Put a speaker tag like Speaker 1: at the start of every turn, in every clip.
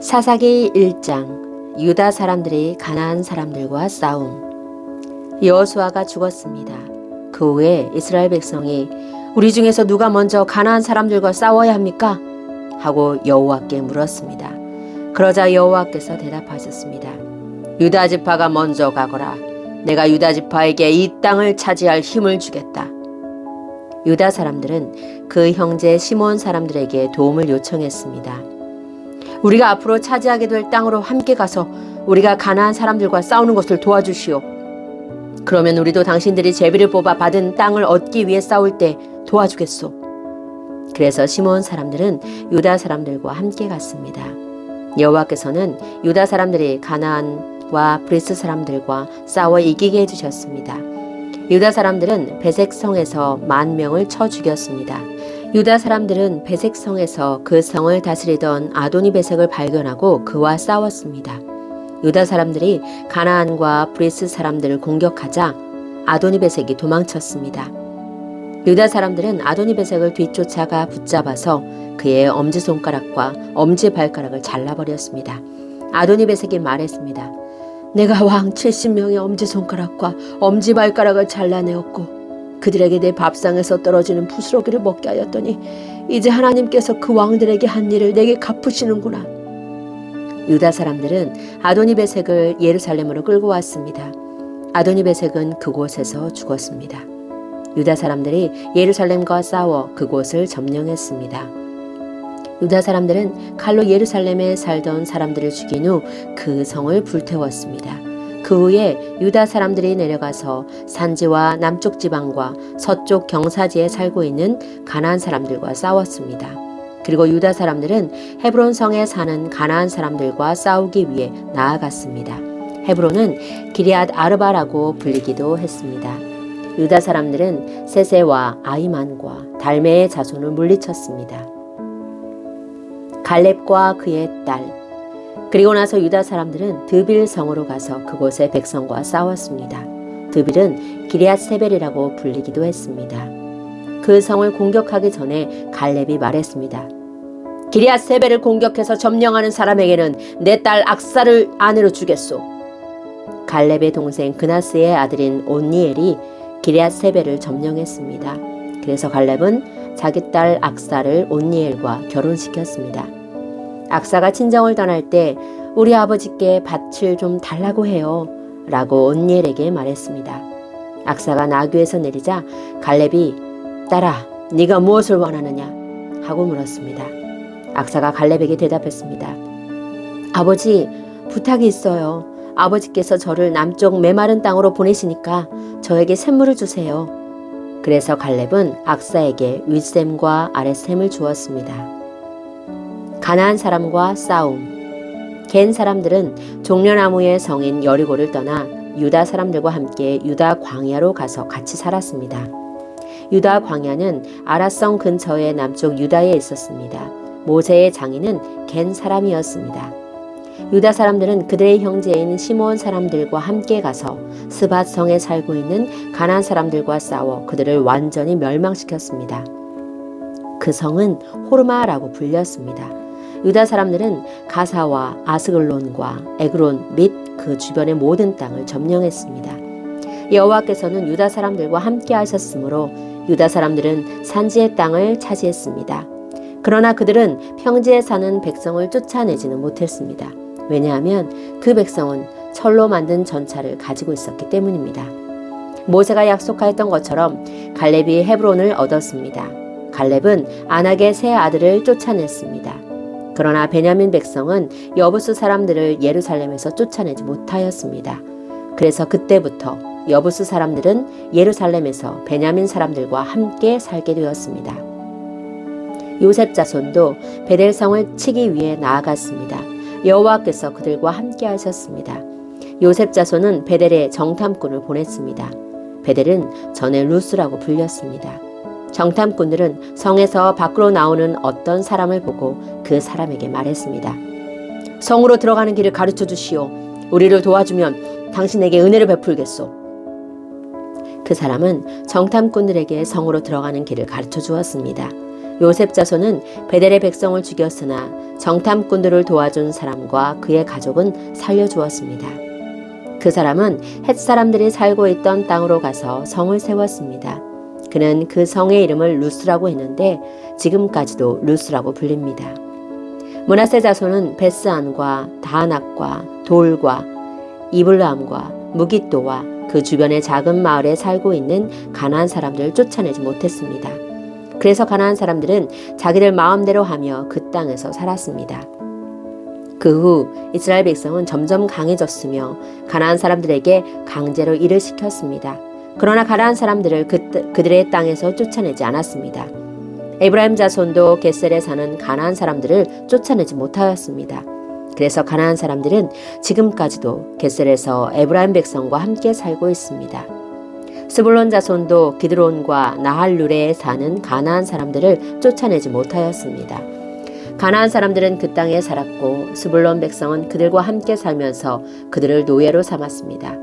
Speaker 1: 사사기 1장 유다 사람들이 가나안 사람들과 싸움. 여호수아가 죽었습니다. 그 후에 이스라엘 백성이 우리 중에서 누가 먼저 가나안 사람들과 싸워야 합니까? 하고 여호와께 물었습니다. 그러자 여호와께서 대답하셨습니다. 유다 지파가 먼저 가거라. 내가 유다 지파에게 이 땅을 차지할 힘을 주겠다. 유다 사람들은 그 형제 시몬 사람들에게 도움을 요청했습니다. 우리가 앞으로 차지하게 될 땅으로 함께 가서 우리가 가나안 사람들과 싸우는 것을 도와주시오. 그러면 우리도 당신들이 제비를 뽑아 받은 땅을 얻기 위해 싸울 때 도와주겠소. 그래서 시몬 사람들은 유다 사람들과 함께 갔습니다. 여호와께서는 유다 사람들이 가나안과 브리스 사람들과 싸워 이기게 해주셨습니다. 유다 사람들은 베색성에서 10,000명을 쳐 죽였습니다. 유다 사람들은 베색성에서 그 성을 다스리던 아도니베색을 발견하고 그와 싸웠습니다. 유다 사람들이 가나안과 브리스 사람들을 공격하자 아도니베색이 도망쳤습니다. 유다 사람들은 아도니베색을 뒤쫓아가 붙잡아서 그의 엄지손가락과 엄지발가락을 잘라버렸습니다. 아도니베색이 말했습니다. 내가 왕 70명의 엄지손가락과 엄지발가락을 잘라내었고 그들에게 내 밥상에서 떨어지는 부스러기를 먹게 하였더니 이제 하나님께서 그 왕들에게 한 일을 내게 갚으시는구나. 유다 사람들은 아도니베색을 예루살렘으로 끌고 왔습니다. 아도니베색은 그곳에서 죽었습니다. 유다 사람들이 예루살렘과 싸워 그곳을 점령했습니다. 유다 사람들은 칼로 예루살렘에 살던 사람들을 죽인 후 그 성을 불태웠습니다. 그 후에 유다 사람들이 내려가서 산지와 남쪽 지방과 서쪽 경사지에 살고 있는 가나안 사람들과 싸웠습니다. 그리고 유다 사람들은 헤브론 성에 사는 가나안 사람들과 싸우기 위해 나아갔습니다. 헤브론은 기럇 아르바라고 불리기도 했습니다. 유다 사람들은 세세와 아히만과 달메의 자손을 물리쳤습니다. 갈렙과 그의 딸. 그리고 나서 유다 사람들은 드빌 성으로 가서 그곳의 백성과 싸웠습니다. 드빌은 기럇 세벨이라고 불리기도 했습니다. 그 성을 공격하기 전에 갈렙이 말했습니다. 기럇 세벨을 공격해서 점령하는 사람에게는 내 딸 악사를 아내로 주겠소. 갈렙의 동생 그나스의 아들인 온니엘이 기럇 세벨을 점령했습니다. 그래서 갈렙은 자기 딸 악사를 온니엘과 결혼시켰습니다. 악사가 친정을 떠날 때 우리 아버지께 밭을 좀 달라고 해요 라고 온니엘에게 말했습니다. 악사가 나귀에서 내리자 갈렙이 딸아 네가 무엇을 원하느냐 하고 물었습니다. 악사가 갈렙에게 대답했습니다. 아버지 부탁이 있어요. 아버지께서 저를 남쪽 메마른 땅으로 보내시니까 저에게 샘물을 주세요. 그래서 갈렙은 악사에게 윗샘과 아랫샘을 주었습니다. 가나안 사람과 싸움. 겐 사람들은 종려나무의 성인 여리고를 떠나 유다 사람들과 함께 유다 광야로 가서 같이 살았습니다. 유다 광야는 아라성 근처의 남쪽 유다에 있었습니다. 모세의 장인은 겐 사람이었습니다. 유다 사람들은 그들의 형제인 시몬 사람들과 함께 가서 스밧 성에 살고 있는 가나안 사람들과 싸워 그들을 완전히 멸망시켰습니다. 그 성은 호르마라고 불렸습니다. 유다 사람들은 가사와 아스글론과 에그론 및 그 주변의 모든 땅을 점령했습니다. 여호와께서는 유다 사람들과 함께 하셨으므로 유다 사람들은 산지의 땅을 차지했습니다. 그러나 그들은 평지에 사는 백성을 쫓아내지는 못했습니다. 왜냐하면 그 백성은 철로 만든 전차를 가지고 있었기 때문입니다. 모세가 약속하였던 것처럼 갈렙이 헤브론을 얻었습니다. 갈렙은 아낙의 세 아들을 쫓아냈습니다. 그러나 베냐민 백성은 여부스 사람들을 예루살렘에서 쫓아내지 못하였습니다. 그래서 그때부터 여부스 사람들은 예루살렘에서 베냐민 사람들과 함께 살게 되었습니다. 요셉 자손도 베델성을 치기 위해 나아갔습니다. 여호와께서 그들과 함께 하셨습니다. 요셉 자손은 베델에 정탐꾼을 보냈습니다. 베델은 전에 루스라고 불렸습니다. 정탐꾼들은 성에서 밖으로 나오는 어떤 사람을 보고 그 사람에게 말했습니다. 성으로 들어가는 길을 가르쳐 주시오. 우리를 도와주면 당신에게 은혜를 베풀겠소. 그 사람은 정탐꾼들에게 성으로 들어가는 길을 가르쳐 주었습니다. 요셉 자손은 베델의 백성을 죽였으나 정탐꾼들을 도와준 사람과 그의 가족은 살려주었습니다. 그 사람은 헷 사람들이 살고 있던 땅으로 가서 성을 세웠습니다. 그는 그 성의 이름을 루스라고 했는데 지금까지도 루스라고 불립니다. 므낫세 자손은 베스안과 다낙과 돌과 이블람과 무깃도와 그 주변의 작은 마을에 살고 있는 가나안 사람들을 쫓아내지 못했습니다. 그래서 가나안 사람들은 자기들 마음대로 하며 그 땅에서 살았습니다. 그 후 이스라엘 백성은 점점 강해졌으며 가나안 사람들에게 강제로 일을 시켰습니다. 그러나 가나안 사람들을 그들의 땅에서 쫓아내지 않았습니다. 에브라임 자손도 겟셀에 사는 가나안 사람들을 쫓아내지 못하였습니다. 그래서 가나안 사람들은 지금까지도 겟셀에서 에브라임 백성과 함께 살고 있습니다. 스불론 자손도 기드론과 나할루레에 사는 가나안 사람들을 쫓아내지 못하였습니다. 가나안 사람들은 그 땅에 살았고 스불론 백성은 그들과 함께 살면서 그들을 노예로 삼았습니다.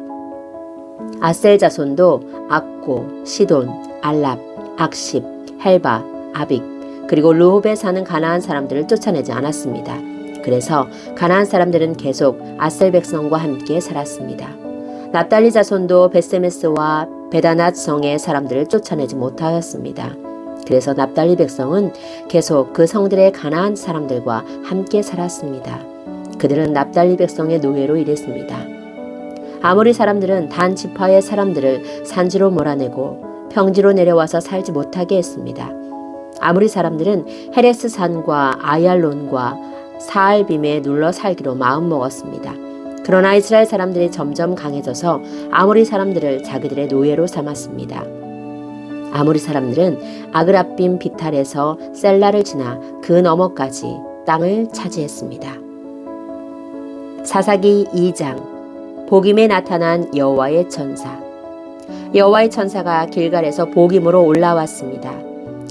Speaker 1: 아셀 자손도 악고, 시돈, 알랍, 악십, 헬바, 아빅, 그리고 르홉에 사는 가나안 사람들을 쫓아내지 않았습니다. 그래서 가나안 사람들은 계속 아셀 백성과 함께 살았습니다. 납달리 자손도 베세메스와 베다낫 성의 사람들을 쫓아내지 못하였습니다. 그래서 납달리 백성은 계속 그 성들의 가나안 사람들과 함께 살았습니다. 그들은 납달리 백성의 노예로 일했습니다. 아모리 사람들은 단 지파의 사람들을 산지로 몰아내고 평지로 내려와서 살지 못하게 했습니다. 아모리 사람들은 헤레스 산과 아얄론과 사알빔에 눌러 살기로 마음먹었습니다. 그러나 이스라엘 사람들이 점점 강해져서 아모리 사람들을 자기들의 노예로 삼았습니다. 아모리 사람들은 아그랍빔 비탈에서 셀라를 지나 그 너머까지 땅을 차지했습니다. 사사기 2장 보김에 나타난 여호와의 천사. 여호와의 천사가 길갈에서 보김으로 올라왔습니다.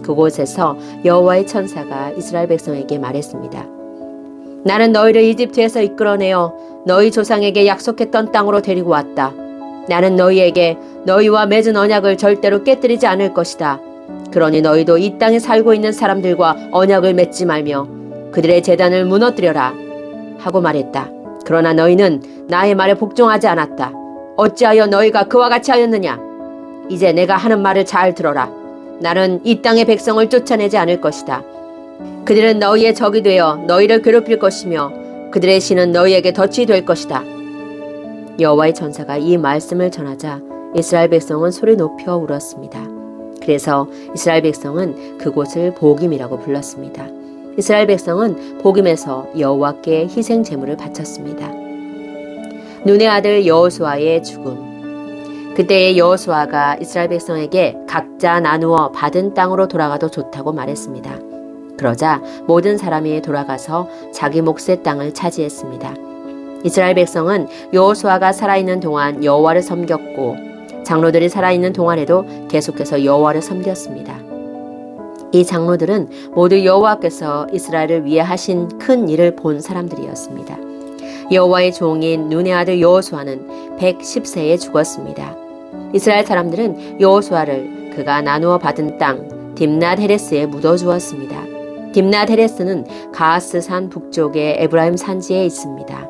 Speaker 1: 그곳에서 여호와의 천사가 이스라엘 백성에게 말했습니다. 나는 너희를 이집트에서 이끌어내어 너희 조상에게 약속했던 땅으로 데리고 왔다. 나는 너희에게 너희와 맺은 언약을 절대로 깨뜨리지 않을 것이다. 그러니 너희도 이 땅에 살고 있는 사람들과 언약을 맺지 말며 그들의 제단을 무너뜨려라 하고 말했다. 그러나 너희는 나의 말에 복종하지 않았다. 어찌하여 너희가 그와 같이 하였느냐? 이제 내가 하는 말을 잘 들어라. 나는 이 땅의 백성을 쫓아내지 않을 것이다. 그들은 너희의 적이 되어 너희를 괴롭힐 것이며 그들의 신은 너희에게 덫이 될 것이다. 여호와의 천사가 이 말씀을 전하자 이스라엘 백성은 소리 높여 울었습니다. 그래서 이스라엘 백성은 그곳을 보김이라고 불렀습니다. 이스라엘 백성은 보김에서 여호와께 희생 제물을 바쳤습니다. 눈의 아들 여호수아의 죽음. 그때의 여호수아가 이스라엘 백성에게 각자 나누어 받은 땅으로 돌아가도 좋다고 말했습니다. 그러자 모든 사람이 돌아가서 자기 몫의 땅을 차지했습니다. 이스라엘 백성은 여호수아가 살아있는 동안 여호와를 섬겼고 장로들이 살아있는 동안에도 계속해서 여호와를 섬겼습니다. 이 장로들은 모두 여호와께서 이스라엘을 위해 하신 큰 일을 본 사람들이었습니다. 여호와의 종인 눈의 아들 여호수아는 110세에 죽었습니다. 이스라엘 사람들은 여호수아를 그가 나누어 받은 땅 딥낫 헤레스에 묻어주었습니다. 딥낫 헤레스는 가하스산 북쪽의 에브라임 산지에 있습니다.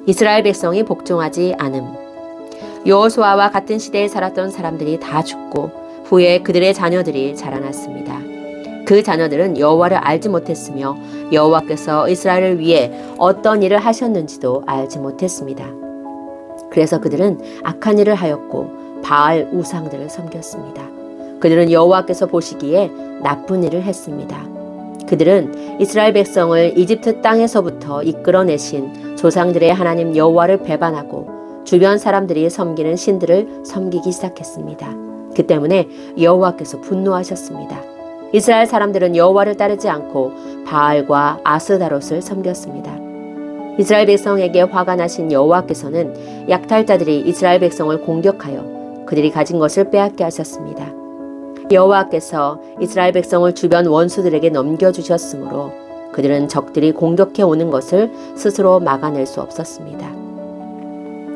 Speaker 1: 이스라엘 백성이 복종하지 않음. 여호수아와 같은 시대에 살았던 사람들이 다 죽고 후에 그들의 자녀들이 자라났습니다. 그 자녀들은 여호와를 알지 못했으며 여호와께서 이스라엘을 위해 어떤 일을 하셨는지도 알지 못했습니다. 그래서 그들은 악한 일을 하였고 바알 우상들을 섬겼습니다. 그들은 여호와께서 보시기에 나쁜 일을 했습니다. 그들은 이스라엘 백성을 이집트 땅에서부터 이끌어내신 조상들의 하나님 여호와를 배반하고 주변 사람들이 섬기는 신들을 섬기기 시작했습니다. 그 때문에 여호와께서 분노하셨습니다. 이스라엘 사람들은 여호와를 따르지 않고 바알과 아스다롯을 섬겼습니다. 이스라엘 백성에게 화가 나신 여호와께서는 약탈자들이 이스라엘 백성을 공격하여 그들이 가진 것을 빼앗게 하셨습니다. 여호와께서 이스라엘 백성을 주변 원수들에게 넘겨주셨으므로 그들은 적들이 공격해 오는 것을 스스로 막아낼 수 없었습니다.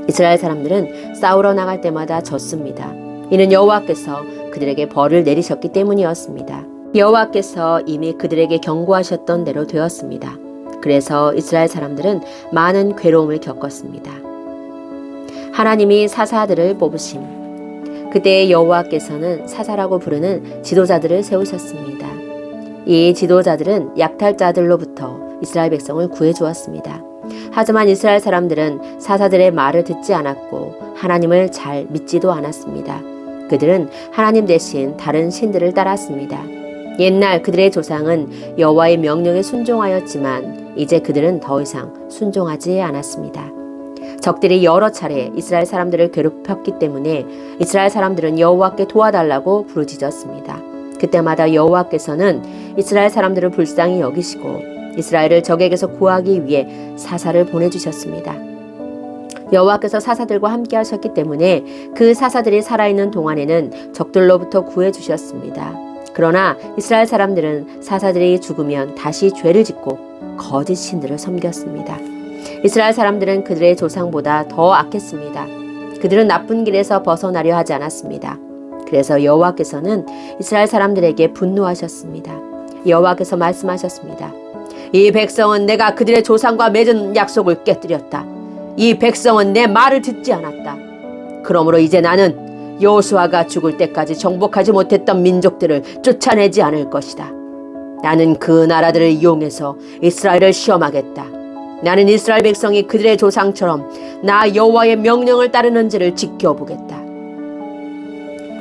Speaker 1: 이스라엘 사람들은 싸우러 나갈 때마다 졌습니다. 이는 여호와께서 그들에게 벌을 내리셨기 때문이었습니다. 여호와께서 이미 그들에게 경고하셨던 대로 되었습니다. 그래서 이스라엘 사람들은 많은 괴로움을 겪었습니다. 하나님이 사사들을 뽑으심. 그때 여호와께서는 사사라고 부르는 지도자들을 세우셨습니다. 이 지도자들은 약탈자들로부터 이스라엘 백성을 구해주었습니다. 하지만 이스라엘 사람들은 사사들의 말을 듣지 않았고 하나님을 잘 믿지도 않았습니다. 그들은 하나님 대신 다른 신들을 따랐습니다. 옛날 그들의 조상은 여호와의 명령에 순종하였지만 이제 그들은 더 이상 순종하지 않았습니다. 적들이 여러 차례 이스라엘 사람들을 괴롭혔기 때문에 이스라엘 사람들은 여호와께 도와달라고 부르짖었습니다. 그때마다 여호와께서는 이스라엘 사람들을 불쌍히 여기시고 이스라엘을 적에게서 구하기 위해 사사를 보내주셨습니다. 여호와께서 사사들과 함께 하셨기 때문에 그 사사들이 살아있는 동안에는 적들로부터 구해주셨습니다. 그러나 이스라엘 사람들은 사사들이 죽으면 다시 죄를 짓고 거짓 신들을 섬겼습니다. 이스라엘 사람들은 그들의 조상보다 더 악했습니다. 그들은 나쁜 길에서 벗어나려 하지 않았습니다. 그래서 여호와께서는 이스라엘 사람들에게 분노하셨습니다. 여호와께서 말씀하셨습니다. 이 백성은 내가 그들의 조상과 맺은 약속을 깨뜨렸다. 이 백성은 내 말을 듣지 않았다. 그러므로 이제 나는 여호수아가 죽을 때까지 정복하지 못했던 민족들을 쫓아내지 않을 것이다. 나는 그 나라들을 이용해서 이스라엘을 시험하겠다. 나는 이스라엘 백성이 그들의 조상처럼 나 여호와의 명령을 따르는지를 지켜보겠다.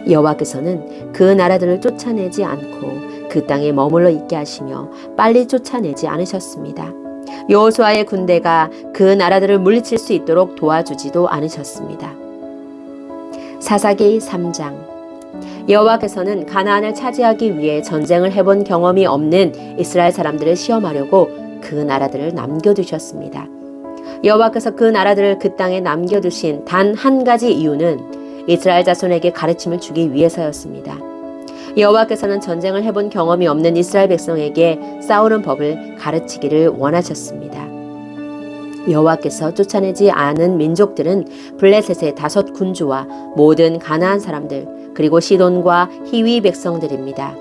Speaker 1: 여호와께서는 그 나라들을 쫓아내지 않고 그 땅에 머물러 있게 하시며 빨리 쫓아내지 않으셨습니다. 여호수아의 군대가 그 나라들을 물리칠 수 있도록 도와주지도 않으셨습니다. 사사기 3장. 여호와께서는 가나안을 차지하기 위해 전쟁을 해본 경험이 없는 이스라엘 사람들을 시험하려고 그 나라들을 남겨두셨습니다. 여호와께서 그 나라들을 그 땅에 남겨두신 단 한 가지 이유는 이스라엘 자손에게 가르침을 주기 위해서였습니다. 여호와께서는 전쟁을 해본 경험이 없는 이스라엘 백성에게 싸우는 법을 가르치기를 원하셨습니다. 여호와께서 쫓아내지 않은 민족들은 블레셋의 5 군주와 모든 가나안 사람들 그리고 시돈과 히위 백성들입니다.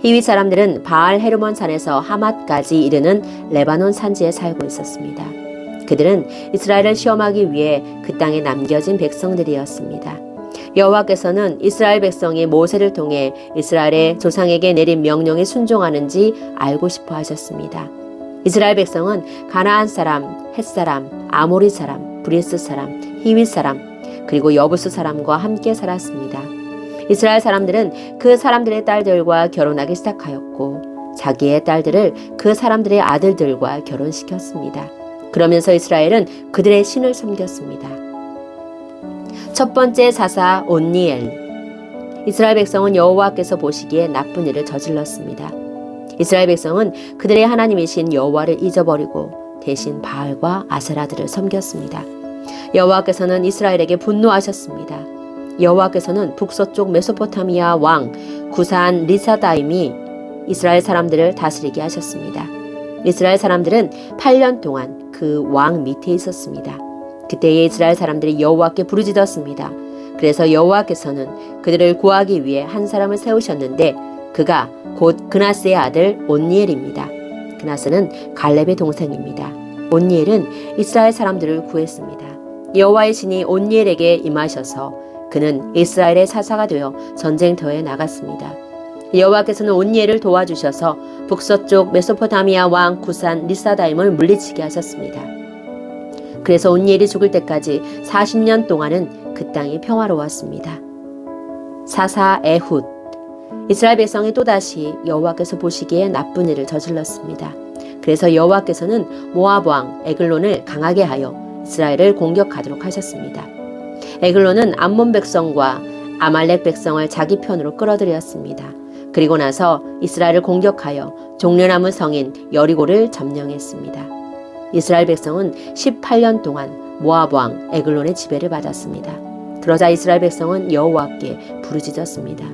Speaker 1: 히위 사람들은 바알 헤르몬 산에서 하맛까지 이르는 레바논 산지에 살고 있었습니다. 그들은 이스라엘을 시험하기 위해 그 땅에 남겨진 백성들이었습니다. 여호와께서는 이스라엘 백성이 모세를 통해 이스라엘의 조상에게 내린 명령에 순종하는지 알고 싶어 하셨습니다. 이스라엘 백성은 가나안 사람, 헷 사람, 아모리 사람, 브리스 사람, 히위 사람, 그리고 여부스 사람과 함께 살았습니다. 이스라엘 사람들은 그 사람들의 딸들과 결혼하기 시작하였고 자기의 딸들을 그 사람들의 아들들과 결혼시켰습니다. 그러면서 이스라엘은 그들의 신을 섬겼습니다. 첫 번째 사사 온니엘. 이스라엘 백성은 여호와께서 보시기에 나쁜 일을 저질렀습니다. 이스라엘 백성은 그들의 하나님이신 여호와를 잊어버리고 대신 바알과 아세라들을 섬겼습니다. 여호와께서는 이스라엘에게 분노하셨습니다. 여호와께서는 북서쪽 메소포타미아 왕 구산 리사다임이 이스라엘 사람들을 다스리게 하셨습니다. 이스라엘 사람들은 8년 동안 그 왕 밑에 있었습니다. 그때에 이스라엘 사람들이 여호와께 부르짖었습니다. 그래서 여호와께서는 그들을 구하기 위해 한 사람을 세우셨는데 그가 곧 그나스의 아들 온니엘입니다. 그나스는 갈렙의 동생입니다. 온니엘은 이스라엘 사람들을 구했습니다. 여호와의 신이 온니엘에게 임하셔서 그는 이스라엘의 사사가 되어 전쟁터에 나갔습니다. 여호와께서는 온니엘을 도와주셔서 북서쪽 메소포타미아 왕 구산 리사다임을 물리치게 하셨습니다. 그래서 온니엘이 죽을 때까지 40년 동안은 그 땅이 평화로웠습니다. 사사 에훗. 이스라엘 백성이 또다시 여호와께서 보시기에 나쁜 일을 저질렀습니다. 그래서 여호와께서는 모압 왕 에글론을 강하게 하여 이스라엘을 공격하도록 하셨습니다. 에글론은 암몬 백성과 아말렉 백성을 자기 편으로 끌어들였습니다. 그리고 나서 이스라엘을 공격하여 종려나무 성인 여리고를 점령했습니다. 이스라엘 백성은 18년 동안 모압 왕 에글론의 지배를 받았습니다. 그러자 이스라엘 백성은 여호와께 부르짖었습니다.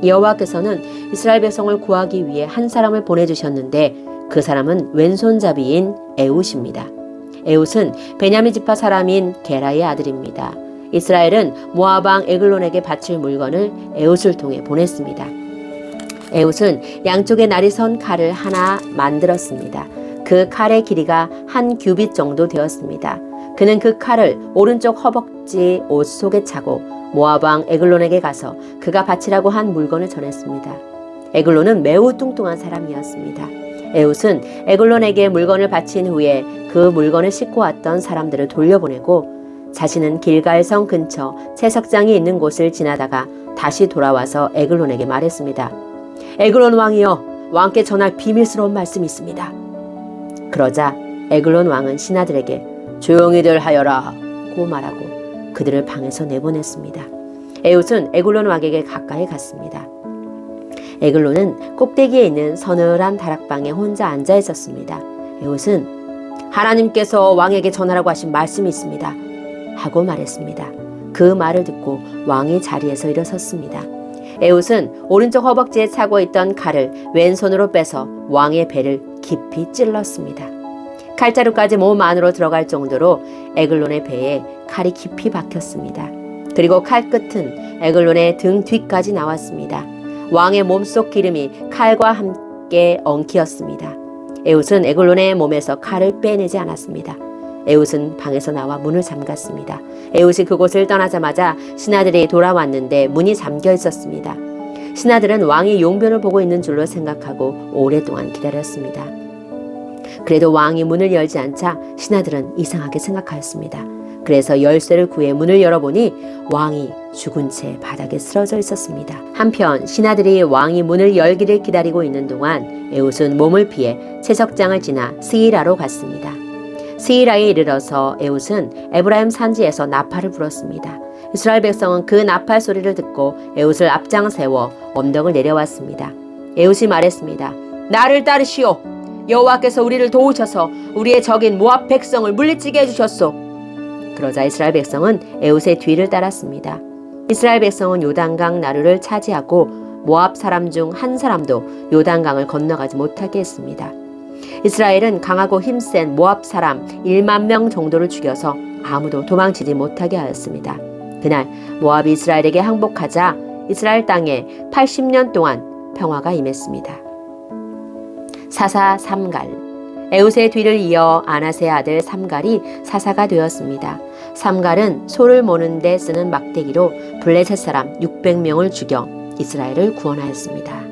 Speaker 1: 여호와께서는 이스라엘 백성을 구하기 위해 한 사람을 보내주셨는데 그 사람은 왼손잡이인 에훗입니다. 에훗은 베냐민 지파 사람인 게라의 아들입니다. 이스라엘은 모압 왕 에글론에게 바칠 물건을 에훗을 통해 보냈습니다. 에훗은 양쪽에 날이 선 칼을 하나 만들었습니다. 그 칼의 길이가 한 규빗 정도 되었습니다. 그는 그 칼을 오른쪽 허벅지 옷 속에 차고 모압 왕 에글론에게 가서 그가 바치라고 한 물건을 전했습니다. 에글론은 매우 뚱뚱한 사람이었습니다. 에훗은 에글론에게 물건을 바친 후에 그 물건을 싣고 왔던 사람들을 돌려보내고 자신은 길갈성 근처 채석장이 있는 곳을 지나다가 다시 돌아와서 에글론에게 말했습니다. 에글론 왕이여, 왕께 전할 비밀스러운 말씀이 있습니다. 그러자 에글론 왕은 신하들에게 조용히들 하여라 고 말하고 그들을 방에서 내보냈습니다. 에훗은 에글론 왕에게 가까이 갔습니다. 에글론은 꼭대기에 있는 서늘한 다락방에 혼자 앉아 있었습니다. 에훗은 하나님께서 왕에게 전하라고 하신 말씀이 있습니다 하고 말했습니다. 그 말을 듣고 왕이 자리에서 일어섰습니다. 에훗은 오른쪽 허벅지에 차고 있던 칼을 왼손으로 빼서 왕의 배를 깊이 찔렀습니다. 칼자루까지 몸 안으로 들어갈 정도로 에글론의 배에 칼이 깊이 박혔습니다. 그리고 칼 끝은 에글론의 등 뒤까지 나왔습니다. 왕의 몸속 기름이 칼과 함께 엉키었습니다. 에훗은 에글론의 몸에서 칼을 빼내지 않았습니다. 에훗은 방에서 나와 문을 잠갔습니다. 에훗이 그곳을 떠나자마자 신하들이 돌아왔는데 문이 잠겨 있었습니다. 신하들은 왕이 용변을 보고 있는 줄로 생각하고 오랫동안 기다렸습니다. 그래도 왕이 문을 열지 않자 신하들은 이상하게 생각하였습니다. 그래서 열쇠를 구해 문을 열어보니 왕이 죽은 채 바닥에 쓰러져 있었습니다. 한편 신하들이 왕이 문을 열기를 기다리고 있는 동안 에훗은 몸을 피해 채석장을 지나 스이라로 갔습니다. 스이라에 이르러서 에훗은 에브라임 산지에서 나팔을 불었습니다. 이스라엘 백성은 그 나팔 소리를 듣고 에훗을 앞장 세워 언덕을 내려왔습니다. 에훗이 말했습니다. 나를 따르시오. 여호와께서 우리를 도우셔서 우리의 적인 모압 백성을 물리치게 해주셨소. 그러자 이스라엘 백성은 에훗의 뒤를 따랐습니다. 이스라엘 백성은 요단강 나루를 차지하고 모압 사람 중 한 사람도 요단강을 건너가지 못하게 했습니다. 이스라엘은 강하고 힘센 모압 사람 1만 명 정도를 죽여서 아무도 도망치지 못하게 하였습니다. 그날 모압이 이스라엘에게 항복하자 이스라엘 땅에 80년 동안 평화가 임했습니다. 사사 삼갈. 에훗의 뒤를 이어 아나세의 아들 삼갈이 사사가 되었습니다. 삼갈은 소를 모는 데 쓰는 막대기로 블레셋 사람 600명을 죽여 이스라엘을 구원하였습니다.